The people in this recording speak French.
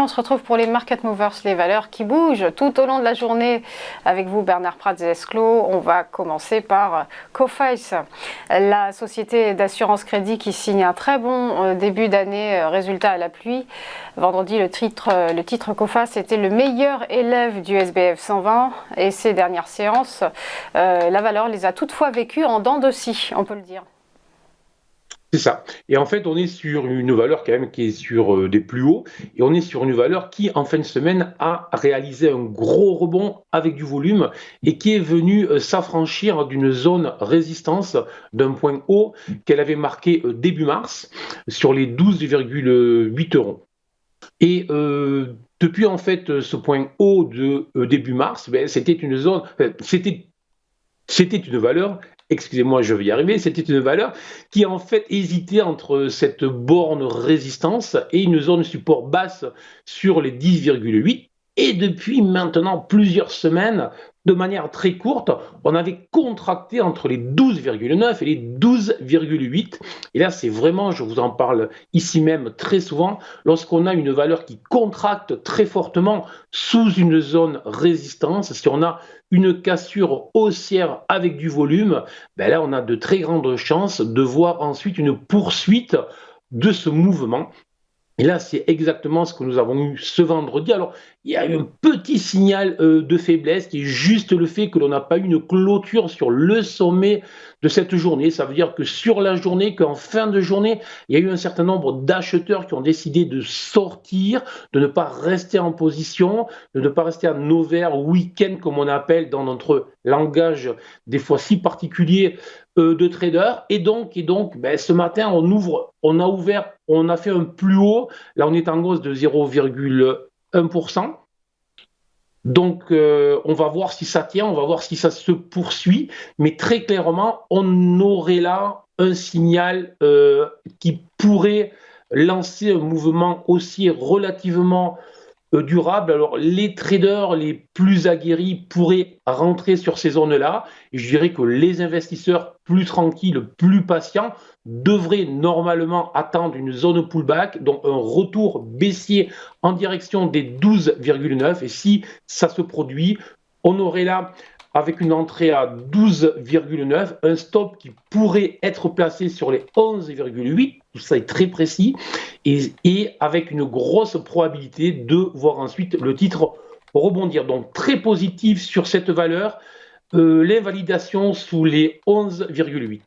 on se retrouve pour les Market Movers, les valeurs qui bougent tout au long de la journée. Avec vous, Bernard Prats-Desclaux. On va commencer par Coface, la société d'assurance crédit qui signe un très bon début d'année, résultat à la pluie. Vendredi, le titre Coface était le meilleur élève du SBF 120 et ces dernières séances, la valeur les a toutefois vécues en dents de scie, on peut le dire. C'est ça. Et en fait, on est sur une valeur quand même qui est sur des plus hauts, et on est sur une valeur qui, en fin de semaine, a réalisé un gros rebond avec du volume et qui est venue s'affranchir d'une zone résistance d'un point haut qu'elle avait marqué début mars sur les 12,8 euros. Et depuis en fait ce point haut de début mars, c'était une zone, c'était une valeur, excusez-moi, je vais y arriver, c'était une valeur qui en fait hésitait entre cette borne résistance et une zone support basse sur les 10,8. Et depuis maintenant plusieurs semaines, de manière très courte, on avait contracté entre les 12,9 et les 12,8. Et là, c'est vraiment, je vous en parle ici même très souvent, lorsqu'on a une valeur qui contracte très fortement sous une zone résistance, si on a une cassure haussière avec du volume, là, on a de très grandes chances de voir ensuite une poursuite de ce mouvement. Et là, c'est exactement ce que nous avons eu ce vendredi. Alors, il y a eu un petit signal de faiblesse qui est juste le fait que l'on n'a pas eu une clôture sur le sommet de cette journée. Ça veut dire que sur la journée, qu'en fin de journée, il y a eu un certain nombre d'acheteurs qui ont décidé de sortir, de ne pas rester en position, de ne pas rester en over week-end, comme on appelle dans notre langage des fois si particulier de traders. Et donc, ce matin, on a fait un plus haut. Là, on est en hausse de 0,1%. Donc, on va voir si ça tient, on va voir si ça se poursuit. Mais très clairement, on aurait là un signal qui pourrait lancer un mouvement aussi relativement durable. Alors, les traders les plus aguerris pourraient rentrer sur ces zones-là. Et je dirais que les investisseurs plus tranquilles, plus patients, devraient normalement attendre une zone pullback, donc un retour baissier en direction des 12,9. Et si ça se produit, on aurait là, avec une entrée à 12,9, un stop qui pourrait être placé sur les 11,8, tout ça est très précis, et avec une grosse probabilité de voir ensuite le titre rebondir. Donc très positif sur cette valeur, l'invalidation sous les 11,8.